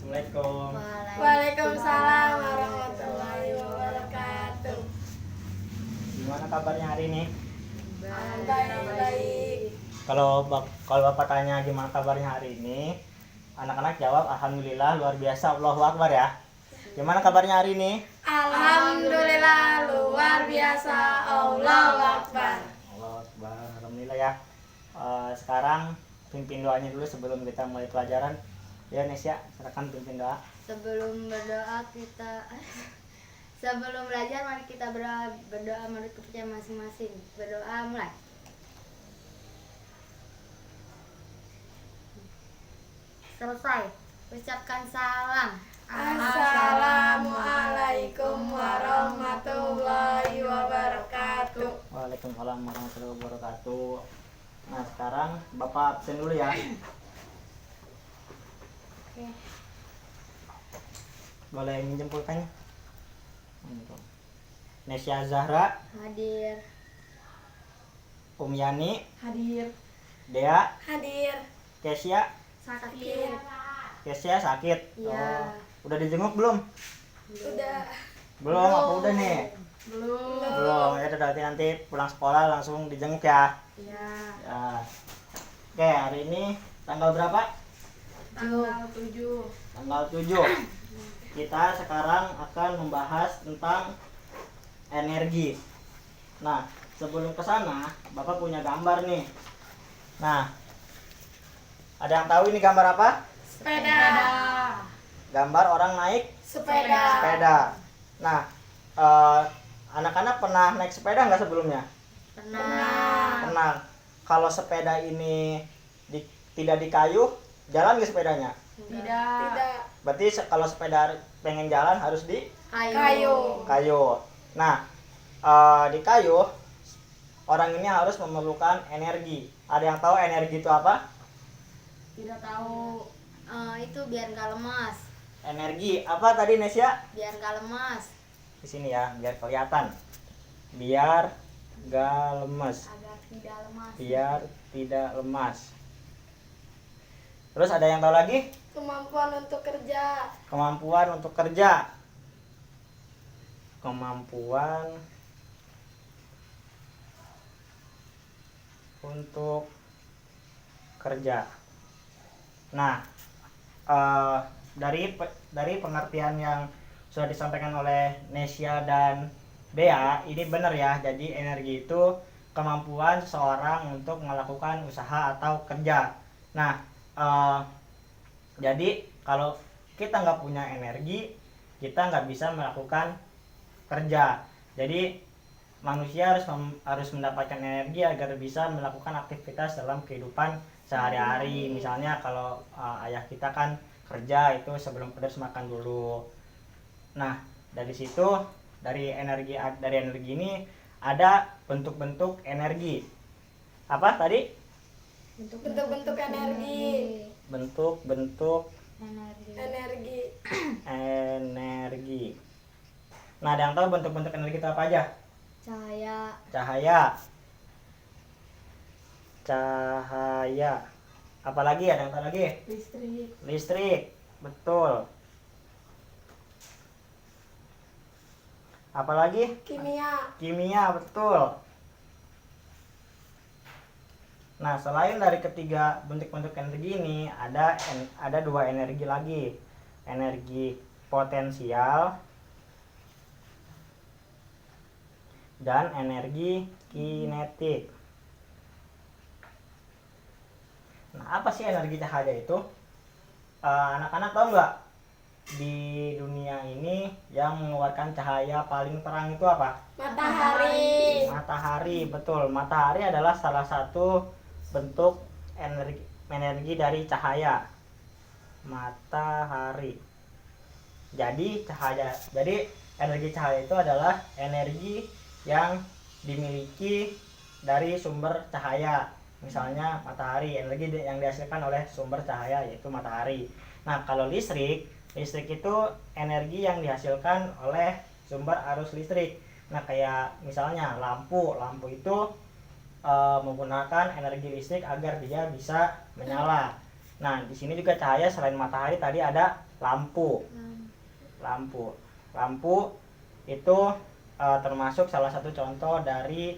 Assalamualaikum. Waalaikumsalam warahmatullahi wabarakatuh. Gimana kabarnya hari ini? Baik. Kalau Bapak tanya gimana kabarnya hari ini, anak-anak jawab alhamdulillah, luar biasa, Allahu Akbar ya. Gimana kabarnya hari ini? Alhamdulillah luar biasa. Allahu Akbar. Allahu Akbar, alhamdulillah ya. Sekarang pimpin doanya dulu sebelum kita mulai pelajaran. Ya Nesya, silakan pimpin doa. Sebelum belajar mari kita berdoa menurut kepercayaan masing-masing. Berdoa mulai. Selesai. Ucapkan salam. Assalamualaikum warahmatullahi wabarakatuh. Waalaikumsalam warahmatullahi wabarakatuh. Nah sekarang Bapak absen dulu ya. Oke. Boleh minjem pulpennya? Nesya Zahra, Hadir. Yani, Hadir. Dea, Hadir. Kesya. Sakit. Kesya sakit. Iya. Udah dijenguk belum? Udah. Belum, apa udah nih? Belum. Ya udah nanti pulang sekolah langsung dijenguk ya. Iya. Ya. Oke, hari ini tanggal berapa? Tanggal 7. Tanggal 7. Kita sekarang akan membahas tentang energi. Nah, sebelum ke sana, Bapak punya gambar nih. Nah, ada yang tahu ini gambar apa? Sepeda. Gambar orang naik Sepeda. sepeda. Nah, anak-anak pernah naik sepeda nggak sebelumnya? Pernah. Pernah. Kalau sepeda ini tidak di kayu, jalan nggak sepedanya? Tidak. Berarti kalau sepeda pengen jalan harus di Kayu. kayu. Nah, di kayu orang ini harus memerlukan energi. Ada yang tahu energi itu apa? Tidak tahu. Itu biar nggak lemas. Energi apa tadi Nesya? Biar nggak lemas. Di sini ya, biar kelihatan. Biar gak lemes. Agar tidak lemas. Biar tidak lemas. Terus ada yang tahu lagi? Kemampuan untuk kerja. Kemampuan untuk kerja. Kemampuan untuk kerja. Nah, dari pengertian yang sudah disampaikan oleh Nesya dan Dea, ini benar ya. Jadi energi itu kemampuan seseorang untuk melakukan usaha atau kerja. Nah, jadi kalau kita nggak punya energi, kita nggak bisa melakukan kerja. Jadi manusia harus mendapatkan energi agar bisa melakukan aktivitas dalam kehidupan sehari-hari. Misalnya kalau ayah kita kan kerja itu sebelum pedas makan dulu. Nah, dari situ dari energi ini ada bentuk-bentuk energi. Apa tadi? Bentuk-bentuk energi. Bentuk-bentuk Energi. energi. Nah, ada yang tahu bentuk-bentuk energi itu apa aja? Cahaya. Cahaya. Apalagi ada yang tahu lagi? Listrik. Listrik. Betul. Apalagi? Kimia. Betul. Nah, selain dari ketiga bentuk-bentuk energi ini, ada dua energi lagi. Energi potensial dan energi kinetik. Nah, apa sih energi cahaya itu? Anak-anak tahu nggak? Di dunia ini yang mengeluarkan cahaya paling terang itu apa? Matahari. Matahari, betul. Matahari adalah salah satu bentuk energi dari cahaya. Matahari. Jadi energi cahaya itu adalah energi yang dimiliki dari sumber cahaya. Misalnya matahari, energi yang dihasilkan oleh sumber cahaya yaitu matahari. Nah, kalau listrik itu energi yang dihasilkan oleh sumber arus listrik. Nah, kayak misalnya lampu itu menggunakan energi listrik agar dia bisa menyala. Nah, di sini juga cahaya selain matahari tadi ada lampu. Lampu itu termasuk salah satu contoh dari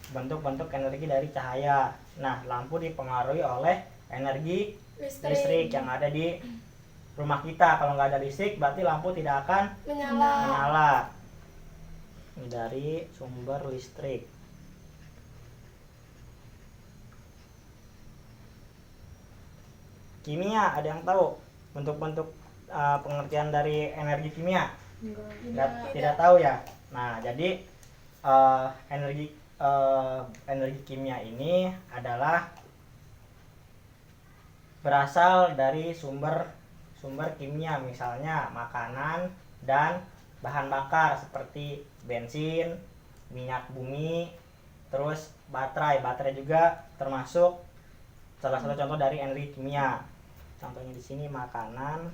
bentuk-bentuk energi dari cahaya. Nah, lampu dipengaruhi oleh energi listrik yang ada di rumah kita. Kalau nggak ada listrik berarti lampu tidak akan menyala. Ini dari sumber listrik. Kimia, ada yang tahu bentuk-bentuk pengertian dari energi kimia? Tidak tahu ya. Nah, jadi energi kimia ini adalah berasal dari sumber kimia, misalnya makanan dan bahan bakar seperti bensin, minyak bumi, terus baterai. Baterai juga termasuk salah satu contoh dari energi kimia. Contohnya di sini makanan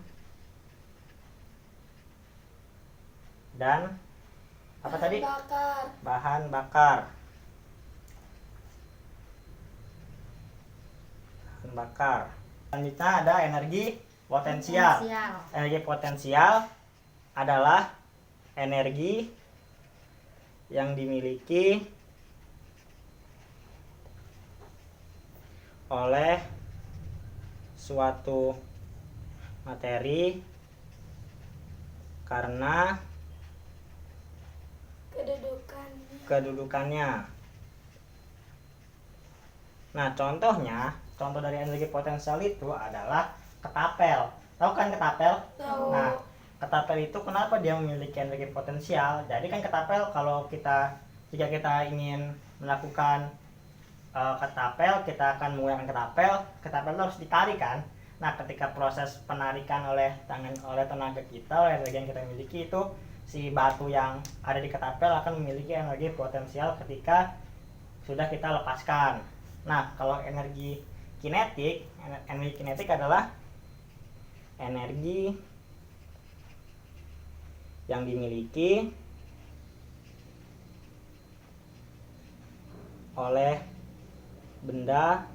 dan apa tadi? Bahan bakar. Selanjutnya ada energi potensial. Energi potensial adalah energi yang dimiliki oleh suatu materi karena kedudukannya. Nah, contoh dari energi potensial itu adalah ketapel. Tahu kan ketapel? Tahu. Nah, ketapel itu kenapa dia memiliki energi potensial? Jadi kan ketapel jika kita ingin melakukan ketapel, kita akan menggunakan ketapel itu harus ditarik kan. Nah, ketika proses penarikan oleh tenaga kita, oleh energi yang kita miliki, itu si batu yang ada di ketapel akan memiliki energi potensial ketika sudah kita lepaskan. Nah, kalau energi kinetik adalah energi yang dimiliki oleh benda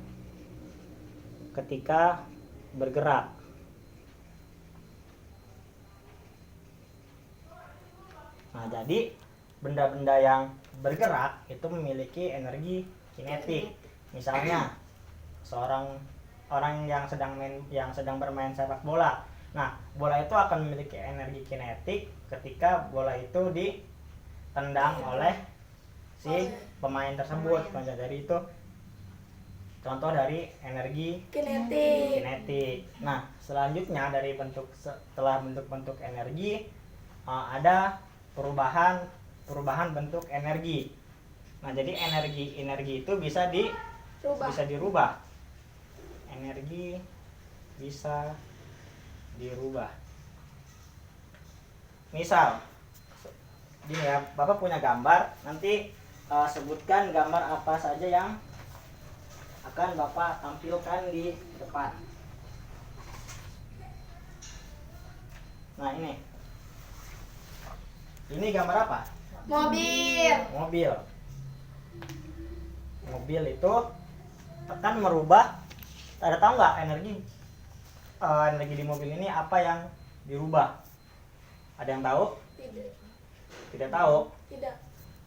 ketika bergerak. Nah, jadi benda-benda yang bergerak itu memiliki energi kinetik. Misalnya orang yang sedang bermain sepak bola. Nah, bola itu akan memiliki energi kinetik ketika bola itu ditendang oleh si pemain tersebut. Jadi itu contoh dari energi kinetik. Nah, selanjutnya setelah bentuk-bentuk energi ada perubahan bentuk energi. Nah, jadi energi itu bisa dirubah. Energi bisa dirubah. Misal, gini ya, Bapak punya gambar, nanti sebutkan gambar apa saja yang akan Bapak tampilkan di depan. Nah, ini gambar apa? Mobil itu akan merubah. Ada tahu nggak energi di mobil ini apa yang dirubah? Ada yang tahu? Tidak tahu.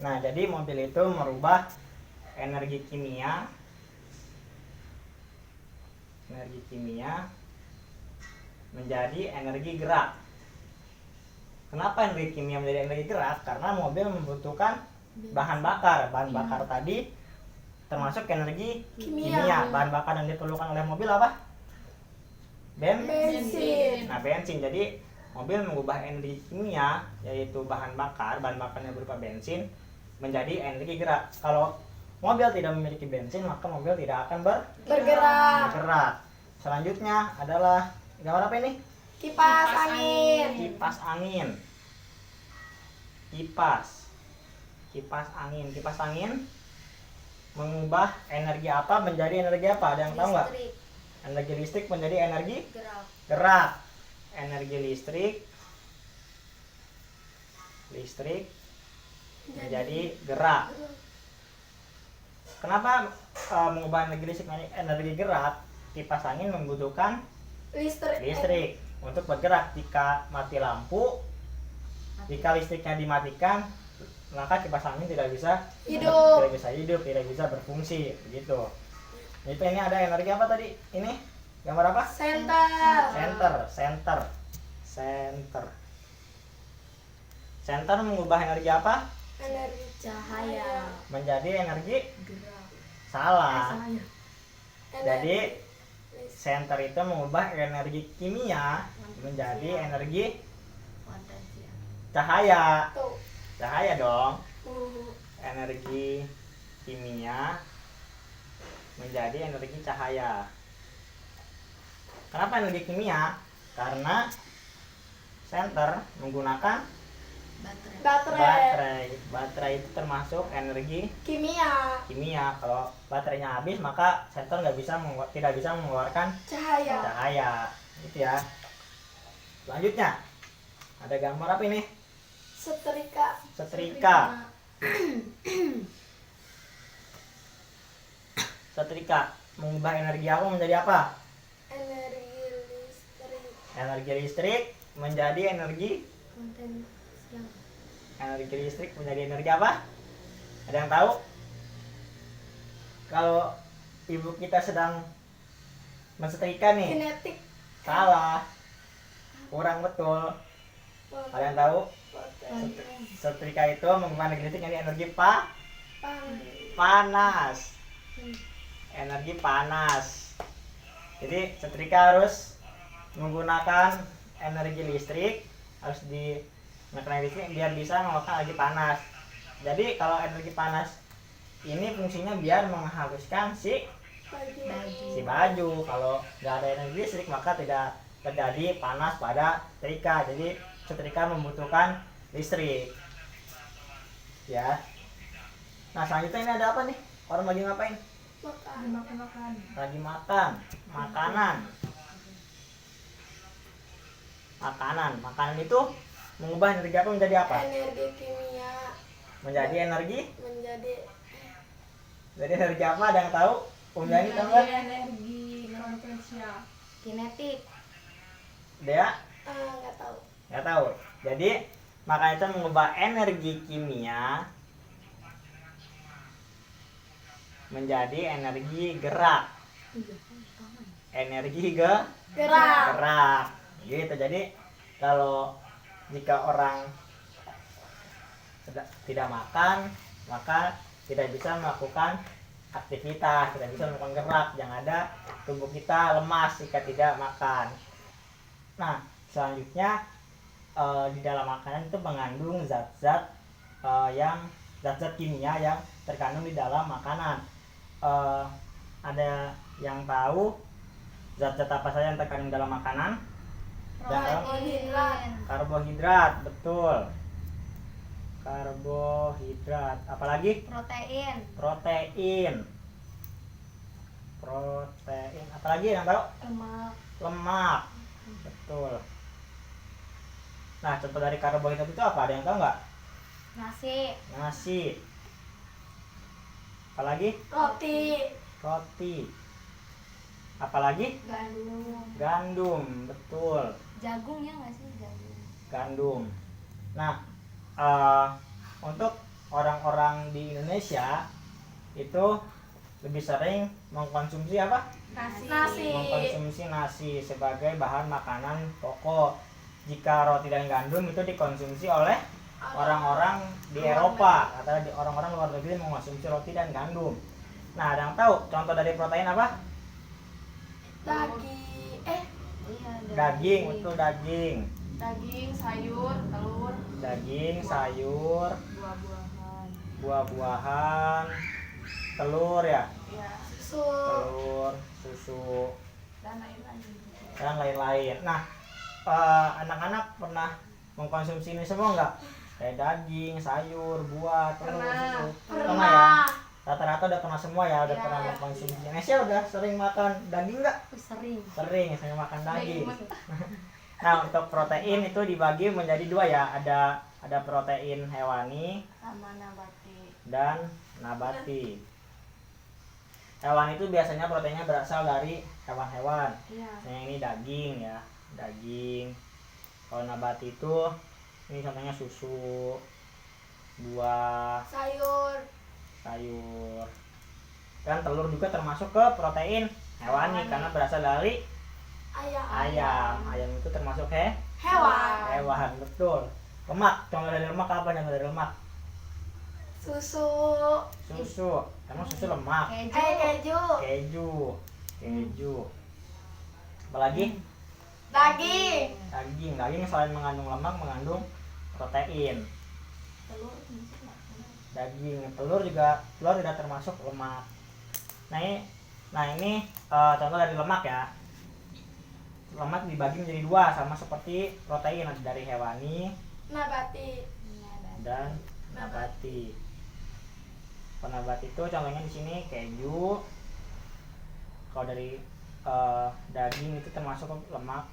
Nah, jadi mobil itu merubah energi kimia menjadi energi gerak. Kenapa energi kimia menjadi energi gerak? Karena mobil membutuhkan bahan bakar. Bahan bakar tadi termasuk energi kimia. Bahan bakar yang diperlukan oleh mobil apa? Bensin. Nah, bensin. Jadi mobil mengubah energi kimia, yaitu bahan bakarnya berupa bensin, menjadi energi gerak. Kalau mobil tidak memiliki bensin, maka mobil tidak akan bergerak. Selanjutnya adalah gambar apa ini? Kipas angin. Kipas angin mengubah energi apa menjadi energi apa? Ada yang tahu nggak? Energi listrik menjadi energi gerak. Energi listrik menjadi gerak. Kenapa mengubah energi listrik menjadi energi gerak? kipas angin membutuhkan Listrik. listrik untuk bergerak. Jika mati lampu, jika listriknya dimatikan, maka kipas angin tidak bisa Hidup. tidak bisa berfungsi begitu. Itu ini ada energi apa tadi? Ini gambar apa? Center. Center mengubah energi apa? Energi cahaya. Menjadi energi Gerak. salah. Energi Jadi center itu mengubah energi kimia menjadi energi cahaya. tuh. Cahaya dong. Energi kimia menjadi energi cahaya. Kenapa energi kimia? Karena senter menggunakan Baterai. Baterai itu termasuk energi Kimia. kimia. Kalau baterainya habis, maka senter tidak bisa mengeluarkan Cahaya. cahaya. Gitu ya. Selanjutnya ada gambar apa ini? Setrika. Setrika mengubah energi apa menjadi apa? Energi listrik. Energi listrik menjadi energi apa? Ada yang tahu? Kalau ibu kita sedang mensetrika nih, Kinetik. salah, kurang betul. Ada yang tahu? Setrika itu mengubah energi listrik menjadi energi panas. Energi panas. Jadi setrika harus menggunakan energi listrik, harus menggunakan listrik biar bisa mengeluarkan energi panas. Jadi kalau energi panas ini fungsinya biar menghaluskan si baju. Kalau nggak ada energi listrik maka tidak terjadi panas pada setrika. Jadi setrika membutuhkan listrik. Ya. Nah selanjutnya ini ada apa nih? Orang lagi ngapain? Makan. Lagi makan. Makanan itu mengubah energi apa menjadi apa? Energi kimia. Menjadi energi Menjadi energi apa? Ada yang tahu? Yani tahu nggak? energi potensial. Kinetik. Dia Nggak tahu. nggak tahu. Jadi makanan itu mengubah energi kimia menjadi energi gerak. Gerak. Gitu. Jadi kalau jika orang tidak makan, maka tidak bisa melakukan aktivitas, tidak bisa melakukan gerak. Yang ada tubuh kita lemas jika tidak makan. Nah, selanjutnya di dalam makanan itu mengandung zat-zat kimia yang terkandung di dalam makanan. Ada yang tahu zat-zat apa saja yang terkandung dalam makanan? Karbohidrat, betul. Karbohidrat. Apalagi? Protein. Apalagi yang tahu? Lemak. Betul. Nah, contoh dari karbohidrat itu apa? Ada yang tahu nggak? Nasi. Apalagi? Roti. Apalagi? Gandum. Betul. Jagung ya nggak sih? Gandum. Nah, untuk orang-orang di Indonesia itu lebih sering mengkonsumsi apa? Nasi. Mengkonsumsi nasi sebagai bahan makanan pokok. Jika roti dan gandum itu dikonsumsi oleh orang-orang di Eropa atau orang-orang luar negeri mengkonsumsi roti dan gandum. Nah, ada yang tahu contoh dari protein apa? Daging, betul, daging. Daging, sayur, telur, Daging, sayur, buah-buahan, telur ya, ya, telur, susu, dan lain-lain. dan lain-lain. Nah, anak-anak pernah mengkonsumsi ini semua nggak? Kayak daging, sayur, buah, telur, susu. Pernah ya? Rata-rata udah pernah semua ya, udah pernah mengkonsumsi. Nesya udah sering makan daging nggak? Sering makan daging. Nah, untuk protein itu dibagi menjadi dua ya. Ada protein hewani Sama nabati. dan nabati. Hewan itu biasanya proteinnya berasal dari hewan-hewan. Iya. Nah, ini daging ya, daging. Kalau nabati itu ini contohnya susu, buah, Sayur. sayur. Dan telur juga termasuk ke protein hewani karena berasal dari ayam. Ayam itu termasuk hewan, betul. Lemak, contoh dari lemak apa? Contoh dari lemak? Susu. Susu, emang susu lemak. Keju. Keju. Apalagi? Daging. Daging selain mengandung lemak mengandung protein. Daging, telur tidak termasuk lemak. Nah ini contoh dari lemak ya. Lemak dibagi menjadi dua sama seperti protein, ada dari hewani Nabati. dan nabati. Kalau nabati itu contohnya di sini keju. Kalau dari daging itu termasuk lemak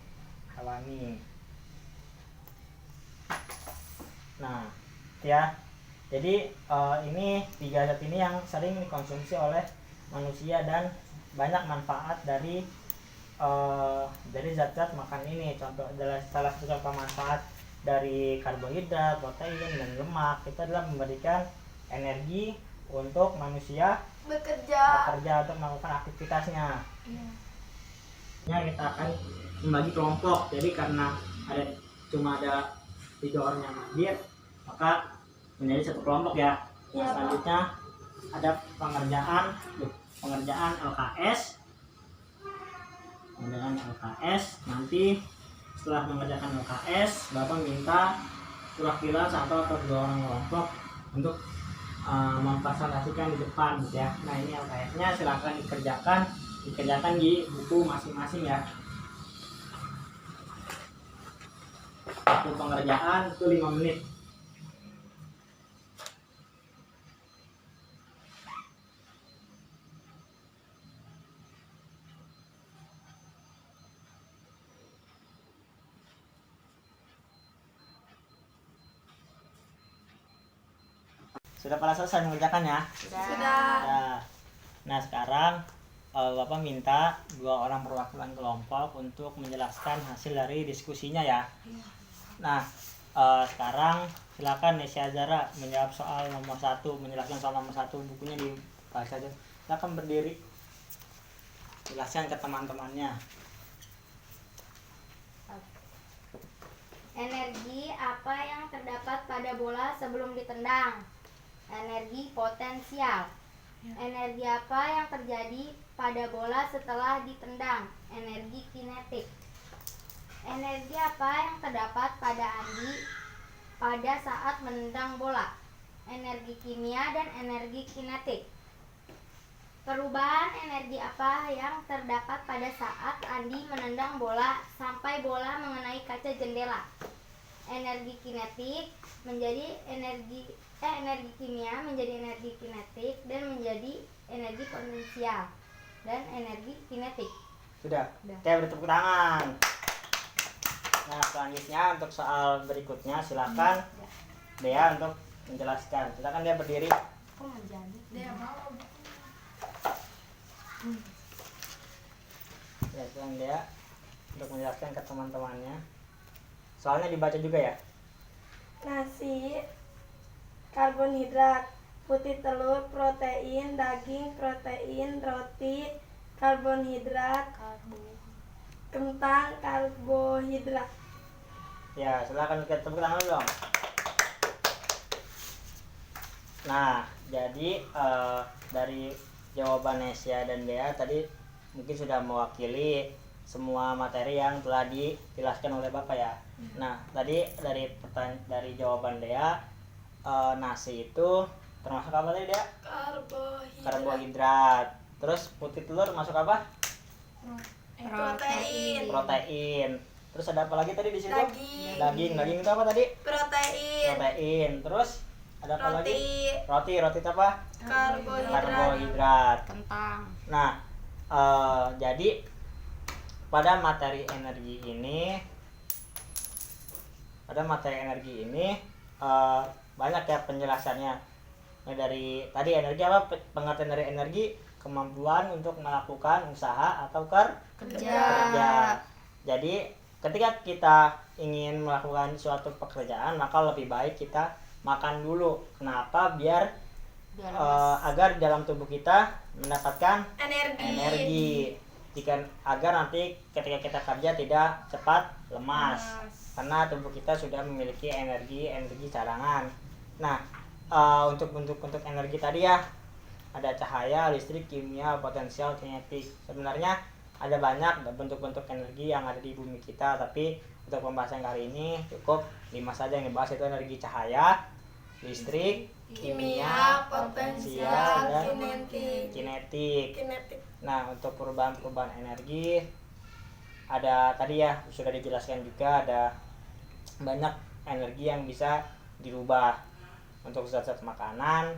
hewani. Nah, ya. Jadi ini 3 zat ini yang sering dikonsumsi oleh manusia dan banyak manfaat dari zat-zat makan ini. Contoh adalah salah satu contoh manfaat dari karbohidrat, protein dan lemak itu adalah memberikan energi untuk manusia bekerja untuk melakukan aktivitasnya. Ya, kita akan membagi kelompok. Jadi karena cuma ada 3 orang yang hadir, maka menjadi satu kelompok ya. Selanjutnya ada pengerjaan LKS. Nanti setelah mengerjakan LKS, Bapak minta perwakilan 1 atau 2 orang kelompok untuk mempresentasikan di depan gitu ya. Nah, ini LKS-nya silakan dikerjakan di buku masing-masing ya. Waktu pengerjaan itu 5 menit. Sudah pada selesai mengerjakannya? Sudah. Nah, sekarang Bapak minta 2 orang perwakilan kelompok untuk menjelaskan hasil dari diskusinya ya. Nah, sekarang silakan Nesya Azara menjawab soal nomor 1, menjelaskan soal nomor 1, bukunya dibaca aja. Silakan berdiri. Jelaskan ke teman-temannya. Energi apa yang terdapat pada bola sebelum ditendang? Energi potensial. Energi apa yang terjadi pada bola setelah ditendang? Energi kinetik. Energi apa yang terdapat pada Andi pada saat menendang bola? Energi kimia dan energi kinetik. Perubahan energi apa yang terdapat pada saat Andi menendang bola sampai bola mengenai kaca jendela? Energi kinetik menjadi energi kimia menjadi energi kinetik dan menjadi energi potensial dan energi kinetik. Sudah. Oke, beri tepuk tangan. Nah, selanjutnya untuk soal berikutnya silakan Dea untuk menjelaskan. Silakan dia berdiri. Kok menjadi? Dia mau. Ya, silakan Dea untuk menjelaskan ke teman-temannya. Soalnya dibaca juga ya. Nasi, karbohidrat, putih telur, protein, daging, protein, roti, karbohidrat, kentang, karbohidrat. Ya, silakan kita tepuk tangan dulu dong. Nah, jadi dari jawaban Nesya dan Dea tadi mungkin sudah mewakili semua materi yang telah dijelaskan oleh Bapak ya. Nah, tadi dari jawaban Dea, nasi itu termasuk apa tadi Dea? Karbohidrat. Terus putih telur masuk apa? Protein. Terus ada apa lagi tadi di situ? Daging itu apa tadi? Protein. Terus ada apa lagi? Roti itu apa? Karbohidrat. Kentang. Nah, jadi pada materi energi ini banyak ya penjelasannya. Nah, dari tadi energi apa? Pengertian dari energi kemampuan untuk melakukan usaha atau kerja. Jadi ketika kita ingin melakukan suatu pekerjaan, maka lebih baik kita makan dulu. Kenapa? Biar agar dalam tubuh kita mendapatkan energi. Agar nanti ketika kita kerja tidak cepat lemas. Karena tubuh kita sudah memiliki energi cadangan. Nah, untuk bentuk-bentuk energi tadi ya, ada cahaya, listrik, kimia, potensial, kinetik. Sebenarnya ada banyak bentuk-bentuk energi yang ada di bumi kita, tapi untuk pembahasan kali ini cukup 5 saja yang dibahas, yaitu energi cahaya, listrik, Kimia, potensial, dan kinetik. kinetik. Nah, untuk perubahan-perubahan energi ada tadi ya, sudah dijelaskan juga, ada banyak energi yang bisa dirubah. Untuk zat-zat makanan,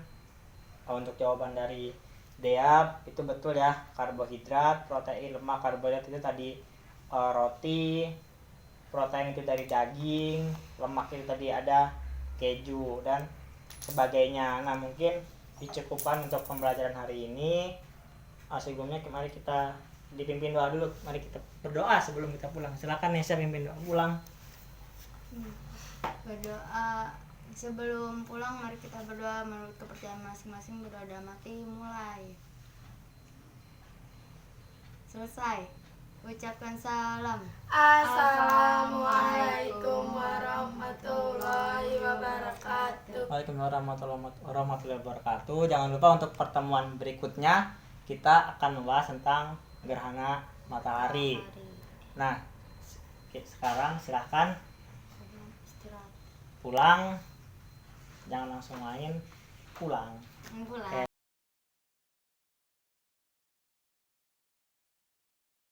untuk jawaban dari Dea itu betul ya, karbohidrat, protein, lemak. Karbohidrat itu tadi roti, protein itu dari daging, lemak itu tadi ada keju dan sebagainya. Nah, mungkin dicukupkan untuk pembelajaran hari ini. Sebelumnya mari kita dipimpin doa dulu. Mari kita berdoa sebelum kita pulang. Silakan Nesa pimpin doa pulang. Berdoa sebelum pulang, mari kita berdoa menurut kepercayaan masing-masing. Berdoa dalam hati, mulai. Selesai. Ucapkan salam. Assalamualaikum warahmatullahi wabarakatuh. Waalaikumsalam warahmatullahi wabarakatuh. Jangan lupa untuk pertemuan berikutnya kita akan membahas tentang gerhana matahari. Nah, sekarang silahkan Istirahat. pulang, jangan langsung main, pulang. Pulang.